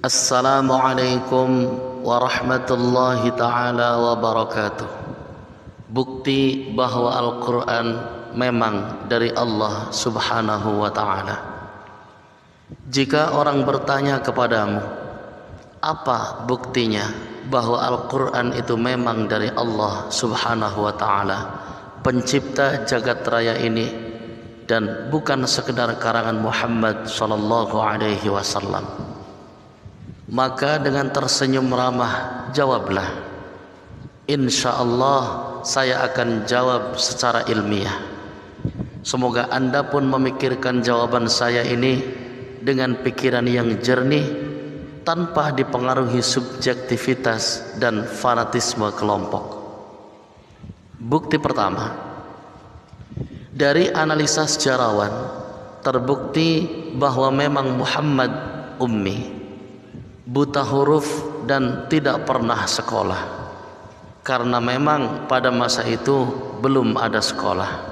Assalamualaikum warahmatullahi ta'ala wabarakatuh. Bukti bahwa Al-Quran memang dari Allah subhanahu wa ta'ala. Jika orang bertanya kepadamu, apa buktinya bahwa Al-Quran itu memang dari Allah subhanahu wa ta'ala, pencipta jagat raya ini, dan bukan sekedar karangan Muhammad sallallahu alaihi wasallam, maka dengan tersenyum ramah jawablah, insyaallah saya akan jawab secara ilmiah. Semoga Anda pun memikirkan jawaban saya ini dengan pikiran yang jernih, tanpa dipengaruhi subjektivitas dan fanatisme kelompok. Bukti pertama, dari analisa sejarawan terbukti bahwa memang Muhammad ummi, buta huruf dan tidak pernah sekolah, karena memang pada masa itu belum ada sekolah.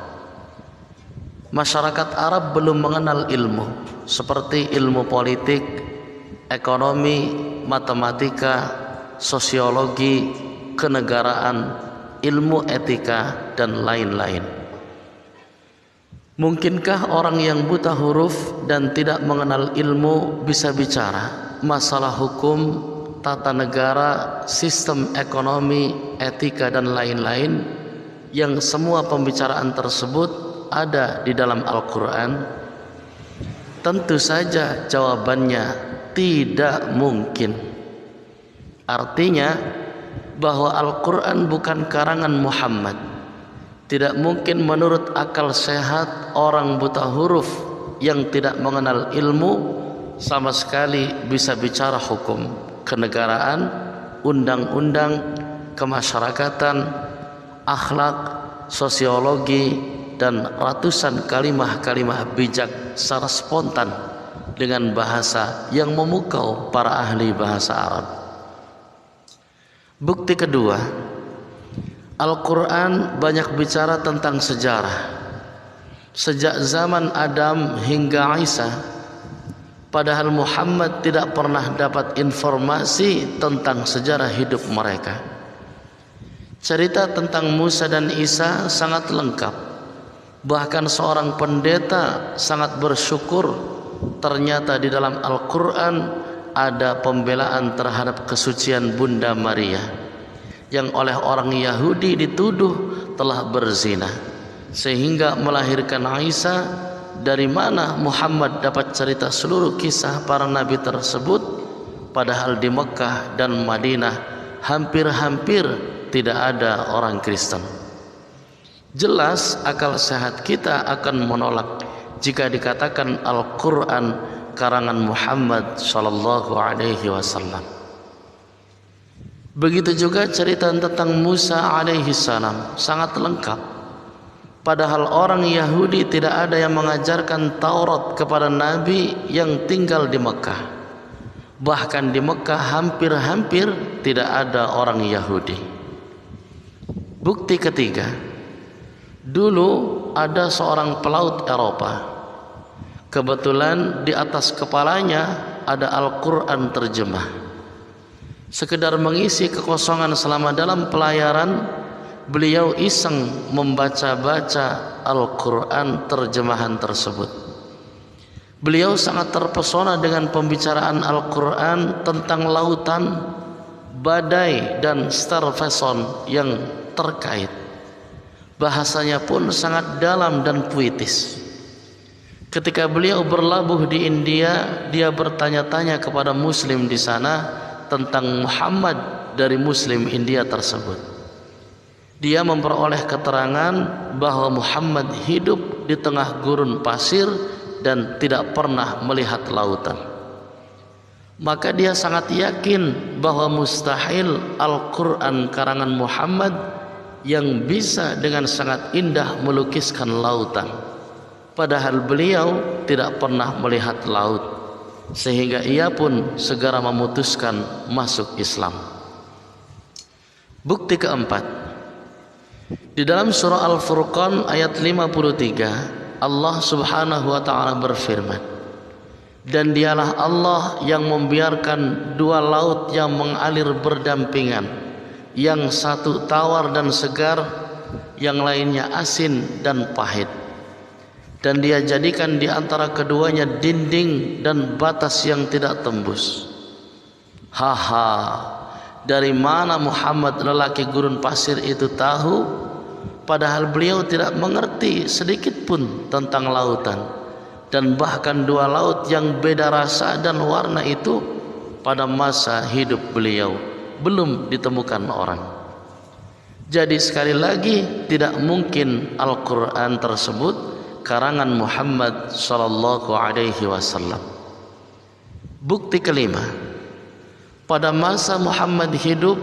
Masyarakat Arab belum mengenal ilmu seperti ilmu politik, ekonomi, matematika, sosiologi, kenegaraan, ilmu etika, dan lain-lain. Mungkinkah orang yang buta huruf dan tidak mengenal ilmu bisa bicara masalah hukum, tata negara, sistem ekonomi, etika, dan lain-lain, yang semua pembicaraan tersebut ada di dalam Al-Quran? Tentu saja jawabannya tidak mungkin. Artinya bahwa Al-Quran bukan karangan Muhammad. Tidak mungkin menurut akal sehat orang buta huruf yang tidak mengenal ilmu sama sekali bisa bicara hukum, kenegaraan, undang-undang, kemasyarakatan, akhlak, sosiologi, dan ratusan kalimah-kalimah bijak secara spontan dengan bahasa yang memukau para ahli bahasa Arab. Bukti kedua, Al-Quran banyak bicara tentang sejarah. Sejak zaman Adam hingga Isa, padahal Muhammad tidak pernah dapat informasi tentang sejarah hidup mereka. Cerita tentang Musa dan Isa sangat lengkap. Bahkan seorang pendeta sangat bersyukur ternyata di dalam Al-Quran ada pembelaan terhadap kesucian Bunda Maria yang oleh orang Yahudi dituduh telah berzina sehingga melahirkan Isa. Dari mana Muhammad dapat cerita seluruh kisah para nabi tersebut, padahal di Mekah dan Madinah hampir-hampir tidak ada orang Kristen? Jelas akal sehat kita akan menolak jika dikatakan Al-Quran karangan Muhammad sallallahu alaihi wasallam. Begitu juga cerita tentang Musa alaihi salam sangat lengkap. Padahal orang Yahudi tidak ada yang mengajarkan Taurat kepada Nabi yang tinggal di Mekah. Bahkan di Mekah hampir-hampir tidak ada orang Yahudi. Bukti ketiga, dulu ada seorang pelaut Eropa. Kebetulan di atas kepalanya ada Al-Quran terjemah. Sekedar mengisi kekosongan selama dalam pelayaran, beliau iseng membaca-baca Al-Quran terjemahan tersebut. Beliau sangat terpesona dengan pembicaraan Al-Quran tentang lautan, badai, dan starvation yang terkait. Bahasanya pun sangat dalam dan puitis. Ketika beliau berlabuh di India, dia bertanya-tanya kepada Muslim di sana tentang Muhammad dari Muslim India tersebut. Dia memperoleh keterangan bahwa Muhammad hidup di tengah gurun pasir dan tidak pernah melihat lautan. Maka dia sangat yakin bahwa mustahil Al-Quran karangan Muhammad yang bisa dengan sangat indah melukiskan lautan, padahal beliau tidak pernah melihat laut. Sehingga ia pun segera memutuskan masuk Islam. Bukti keempat, di dalam surah Al-Furqan ayat 53, Allah subhanahu wa ta'ala berfirman, Dan dialah Allah yang membiarkan dua laut yang mengalir berdampingan, yang satu tawar dan segar, yang lainnya asin dan pahit. Dan Dia jadikan di antara keduanya dinding dan batas yang tidak tembus. Haha, dari mana Muhammad lelaki gurun pasir itu tahu, padahal beliau tidak mengerti sedikit pun tentang lautan. Dan bahkan dua laut yang beda rasa dan warna itu pada masa hidup beliau belum ditemukan orang. Jadi sekali lagi, tidak mungkin Al-Quran tersebut karangan Muhammad sallallahu alaihi wasallam. Bukti kelima, pada masa Muhammad hidup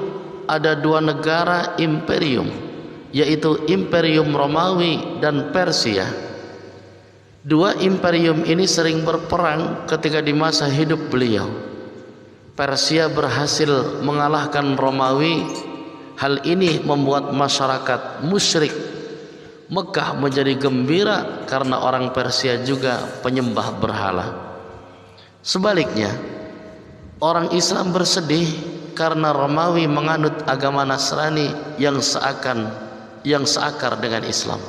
ada dua negara imperium, yaitu Imperium Romawi dan Persia. Dua imperium ini sering berperang ketika di masa hidup beliau. Persia berhasil mengalahkan Romawi. Hal ini membuat masyarakat musyrik Mekah menjadi gembira karena orang Persia juga penyembah berhala. Sebaliknya, orang Islam bersedih karena Romawi menganut agama Nasrani yang seakar dengan Islam.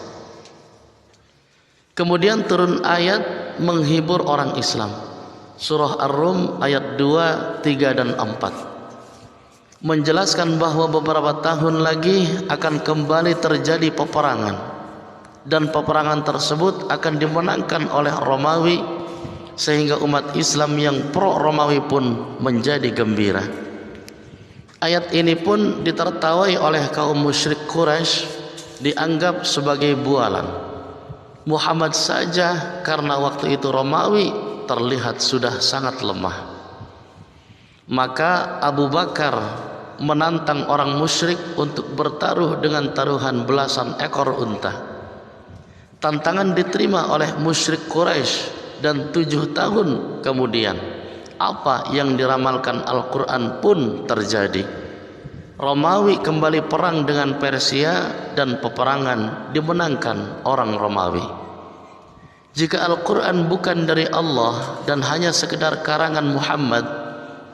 Kemudian turun ayat menghibur orang Islam. Surah Ar-Rum ayat 2, 3 dan 4 menjelaskan bahwa beberapa tahun lagi akan kembali terjadi peperangan, dan peperangan tersebut akan dimenangkan oleh Romawi, sehingga umat Islam yang pro Romawi pun menjadi gembira. Ayat ini pun ditertawai oleh kaum musyrik Quraisy, dianggap sebagai bualan. Muhammad saja karena waktu itu Romawi terlihat sudah sangat lemah. Maka Abu Bakar menantang orang musyrik untuk bertaruh dengan taruhan belasan ekor unta. Tantangan diterima oleh musyrik Quraisy, dan 7 tahun kemudian apa yang diramalkan Al-Quran pun terjadi. Romawi kembali perang dengan Persia dan peperangan dimenangkan orang Romawi. Jika Al-Quran bukan dari Allah dan hanya sekedar karangan Muhammad,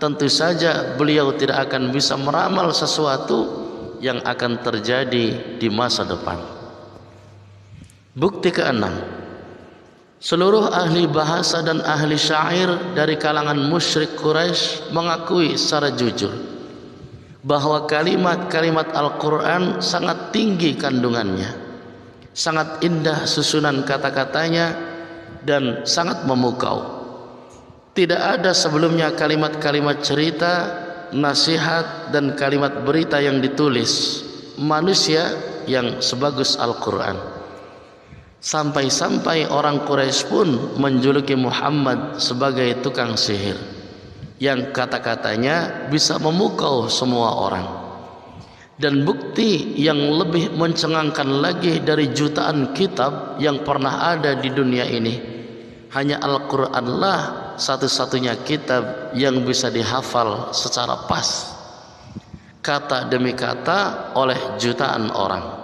tentu saja beliau tidak akan bisa meramal sesuatu yang akan terjadi di masa depan. Bukti keenam, seluruh ahli bahasa dan ahli syair dari kalangan musyrik Quraisy mengakui secara jujur bahwa kalimat-kalimat Al-Quran sangat tinggi kandungannya, sangat indah susunan kata-katanya, dan sangat memukau. Tidak ada sebelumnya kalimat-kalimat cerita, nasihat, dan kalimat berita yang ditulis manusia yang sebagus Al-Quran. Sampai-sampai orang Quraisy pun menjuluki Muhammad sebagai tukang sihir, yang kata-katanya bisa memukau semua orang. Dan bukti yang lebih mencengangkan lagi dari jutaan kitab yang pernah ada di dunia ini, hanya Al-Quranlah satu-satunya kitab yang bisa dihafal secara pas, kata demi kata, oleh jutaan orang.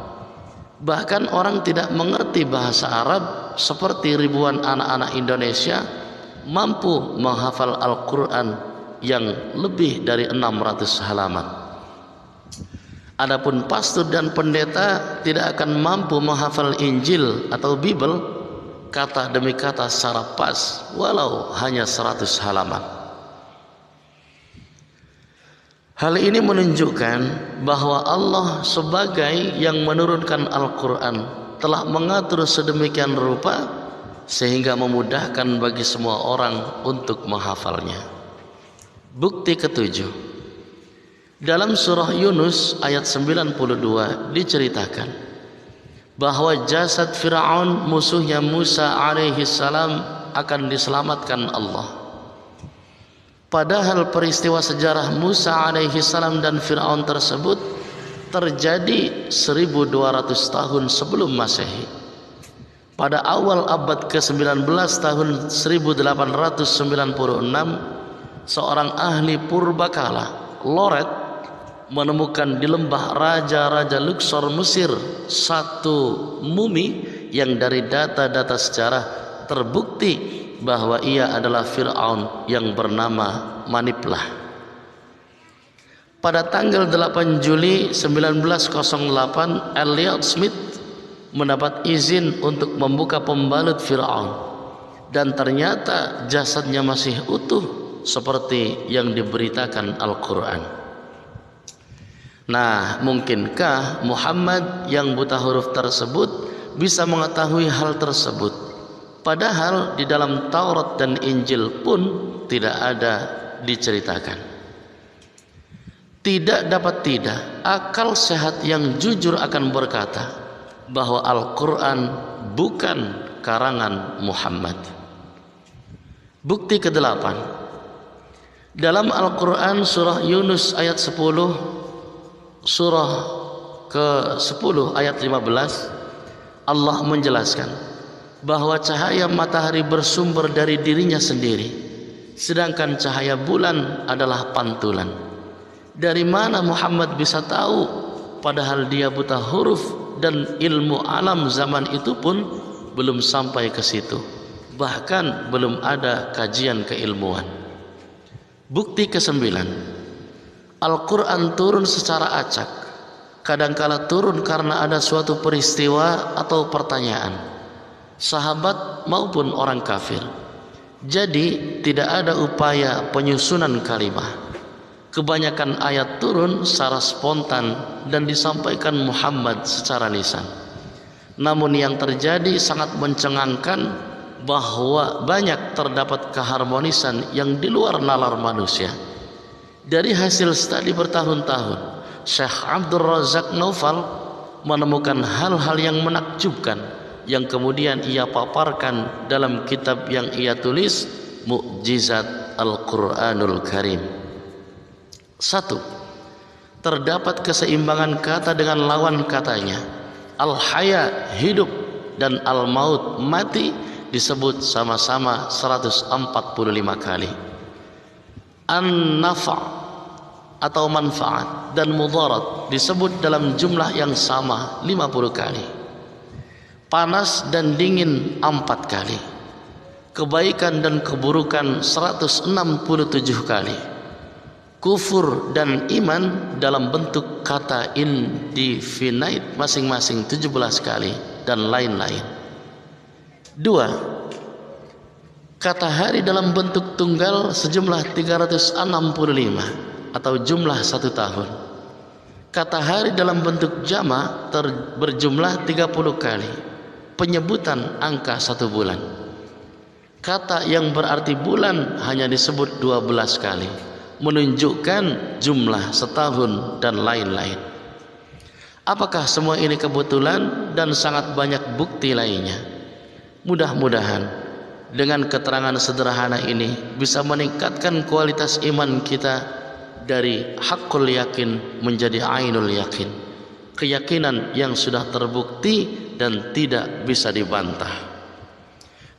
Bahkan orang tidak mengerti bahasa Arab seperti ribuan anak-anak Indonesia mampu menghafal Al-Quran yang lebih dari 600 halaman. Adapun pastor dan pendeta tidak akan mampu menghafal Injil atau Bible kata demi kata secara pas, walau hanya 100 halaman. Hal ini menunjukkan bahwa Allah sebagai yang menurunkan Al-Quran telah mengatur sedemikian rupa sehingga memudahkan bagi semua orang untuk menghafalnya. Bukti ketujuh, dalam surah Yunus ayat 92 diceritakan bahwa jasad Fir'aun musuhnya Musa alaihi salam akan diselamatkan Allah. Padahal peristiwa sejarah Musa alaihi salam dan Fir'aun tersebut terjadi 1200 tahun sebelum Masehi. Pada awal abad ke-19 tahun 1896, seorang ahli purbakala, Loret, menemukan di lembah raja-raja Luxor Mesir satu mumi yang dari data-data sejarah terbukti bahwa ia adalah Fir'aun yang bernama Maniplah. Pada tanggal 8 Juli 1908, Elliot Smith mendapat izin untuk membuka pembalut Fir'aun, dan ternyata jasadnya masih utuh seperti yang diberitakan Al-Quran. Nah, mungkinkah Muhammad yang buta huruf tersebut bisa mengetahui hal tersebut, padahal di dalam Taurat dan Injil pun tidak ada diceritakan? Tidak dapat tidak, akal sehat yang jujur akan berkata bahwa Al-Quran bukan karangan Muhammad. Bukti ke-8, dalam Al-Quran surah Yunus ayat 10, surah ke-10 ayat 15, Allah menjelaskan bahwa cahaya matahari bersumber dari dirinya sendiri, sedangkan cahaya bulan adalah pantulan. Dari mana Muhammad bisa tahu, padahal dia buta huruf dan ilmu alam zaman itu pun belum sampai ke situ, bahkan belum ada kajian keilmuan. Bukti ke-9, Al-Quran turun secara acak, kadangkala turun karena ada suatu peristiwa atau pertanyaan, sahabat maupun orang kafir. Jadi tidak ada upaya penyusunan kalimah. Kebanyakan ayat turun secara spontan dan disampaikan Muhammad secara lisan. Namun yang terjadi sangat mencengangkan, bahwa banyak terdapat keharmonisan yang di luar nalar manusia. Dari hasil studi bertahun-tahun, Syekh Abdul Razak Naufal menemukan hal-hal yang menakjubkan yang kemudian ia paparkan dalam kitab yang ia tulis, Mukjizat Al-Quranul Karim. 1. Terdapat keseimbangan kata dengan lawan katanya. Al-Haya hidup dan Al-Maut mati disebut sama-sama 145 kali. An-Nafa' atau manfaat dan mudarat disebut dalam jumlah yang sama 50 kali. Panas dan dingin 4 kali. Kebaikan dan keburukan 167 kali. Kufur dan iman dalam bentuk kata indefinite masing-masing 17 kali, dan lain-lain. 2. Kata hari dalam bentuk tunggal sejumlah 365 atau jumlah 1 tahun. Kata hari dalam bentuk jama' berjumlah 30 kali, penyebutan angka 1 bulan. Kata yang berarti bulan hanya disebut 12 kali, menunjukkan jumlah setahun, dan lain-lain. Apakah semua ini kebetulan dan sangat banyak bukti lainnya? Mudah-mudahan dengan keterangan sederhana ini bisa meningkatkan kualitas iman kita dari haqqul yakin menjadi ainul yakin, keyakinan yang sudah terbukti dan tidak bisa dibantah.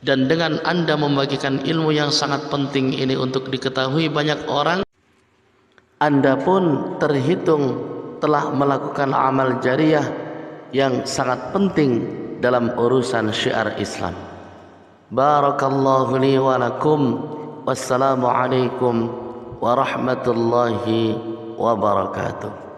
Dan dengan Anda membagikan ilmu yang sangat penting ini untuk diketahui banyak orang, Anda pun terhitung telah melakukan amal jariah yang sangat penting dalam urusan syiar Islam. Barakallahu li wa lakum. Wassalamu alaikum warahmatullahi wabarakatuh.